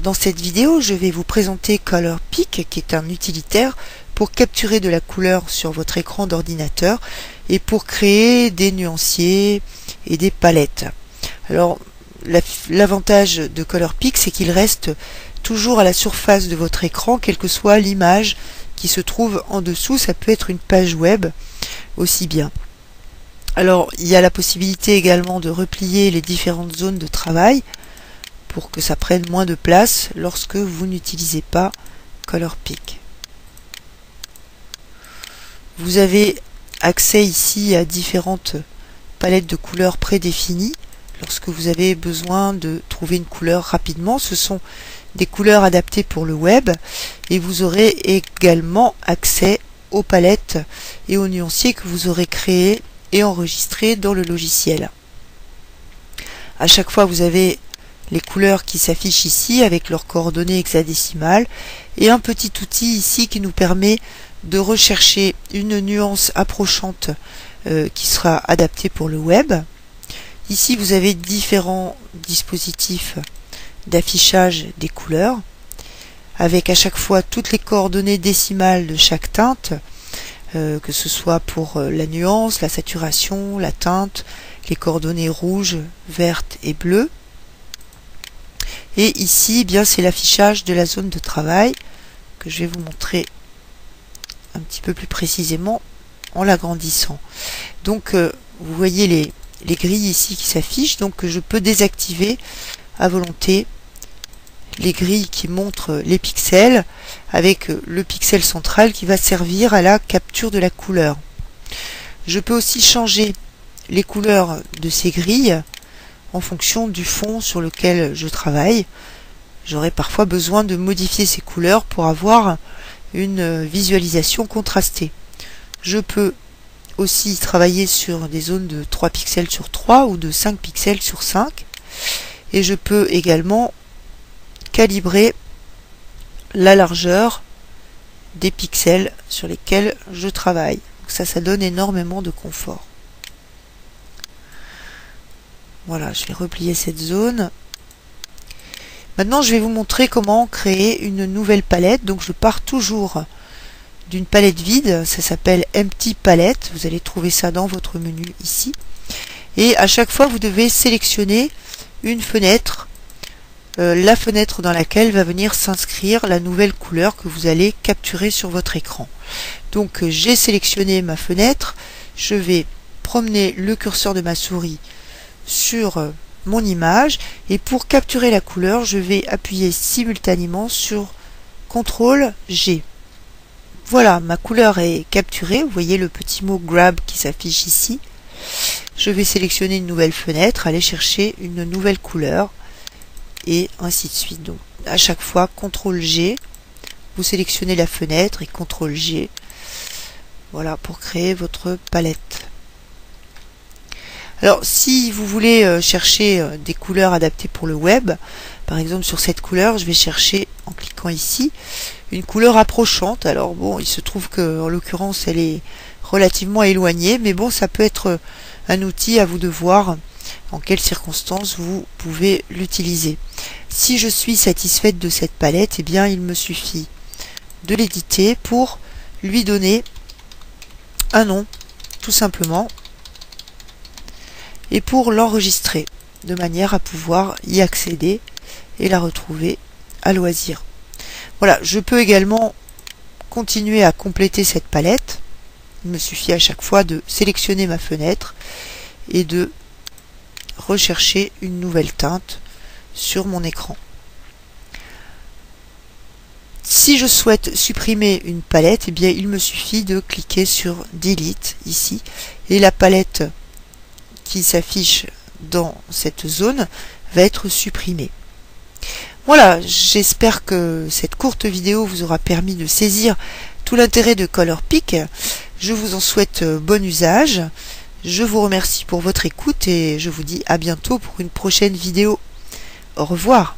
Alors dans cette vidéo, je vais vous présenter ColorPic, qui est un utilitaire pour capturer de la couleur sur votre écran d'ordinateur et pour créer des nuanciers et des palettes. Alors l'avantage de ColorPic, c'est qu'il reste toujours à la surface de votre écran, quelle que soit l'image qui se trouve en dessous. Ça peut être une page web aussi bien. Alors il y a la possibilité également de replier les différentes zones de travail pour que ça prenne moins de place lorsque vous n'utilisez pas ColorPic. Vous avez accès ici à différentes palettes de couleurs prédéfinies. Lorsque vous avez besoin de trouver une couleur rapidement, ce sont des couleurs adaptées pour le web, et vous aurez également accès aux palettes et aux nuanciers que vous aurez créés et enregistrés dans le logiciel. À chaque fois, vous avez les couleurs qui s'affichent ici avec leurs coordonnées hexadécimales et un petit outil ici qui nous permet de rechercher une nuance approchante qui sera adaptée pour le web. Ici vous avez différents dispositifs d'affichage des couleurs avec à chaque fois toutes les coordonnées décimales de chaque teinte, que ce soit pour la nuance, la saturation, la teinte, les coordonnées rouges, vertes et bleues. Et ici, bien, c'est l'affichage de la zone de travail que je vais vous montrer un petit peu plus précisément en l'agrandissant. Donc, vous voyez les grilles ici qui s'affichent. Donc, je peux désactiver à volonté les grilles qui montrent les pixels avec le pixel central qui va servir à la capture de la couleur. Je peux aussi changer les couleurs de ces grilles en fonction du fond sur lequel je travaille. J'aurai parfois besoin de modifier ces couleurs pour avoir une visualisation contrastée. Je peux aussi travailler sur des zones de 3 pixels sur 3 ou de 5 pixels sur 5, et je peux également calibrer la largeur des pixels sur lesquels je travaille. Donc ça donne énormément de confort. Voilà, je vais replier cette zone. Maintenant, je vais vous montrer comment créer une nouvelle palette. Donc, je pars toujours d'une palette vide. Ça s'appelle Empty Palette. Vous allez trouver ça dans votre menu ici. Et à chaque fois, vous devez sélectionner une fenêtre, la fenêtre dans laquelle va venir s'inscrire la nouvelle couleur que vous allez capturer sur votre écran. Donc, j'ai sélectionné ma fenêtre. Je vais promener le curseur de ma souris sur mon image, et pour capturer la couleur je vais appuyer simultanément sur CTRL G. Voilà, ma couleur est capturée. Vous voyez le petit mot grab qui s'affiche ici. Je vais sélectionner une nouvelle fenêtre, aller chercher une nouvelle couleur et ainsi de suite. Donc à chaque fois CTRL G, vous sélectionnez la fenêtre et CTRL G, voilà, pour créer votre palette. Alors si vous voulez chercher des couleurs adaptées pour le web, par exemple sur cette couleur, je vais chercher en cliquant ici une couleur approchante. Alors bon, il se trouve que en l'occurrence elle est relativement éloignée, mais bon, ça peut être un outil, à vous de voir en quelles circonstances vous pouvez l'utiliser. Si je suis satisfaite de cette palette, eh bien il me suffit de l'éditer pour lui donner un nom, tout simplement, et pour l'enregistrer de manière à pouvoir y accéder et la retrouver à loisir. Voilà, je peux également continuer à compléter cette palette. Il me suffit à chaque fois de sélectionner ma fenêtre et de rechercher une nouvelle teinte sur mon écran. Si je souhaite supprimer une palette, eh bien il me suffit de cliquer sur Delete ici, et la palette qui s'affiche dans cette zone va être supprimée. Voilà, j'espère que cette courte vidéo vous aura permis de saisir tout l'intérêt de ColorPic. Je vous en souhaite bon usage. Je vous remercie pour votre écoute et je vous dis à bientôt pour une prochaine vidéo. Au revoir.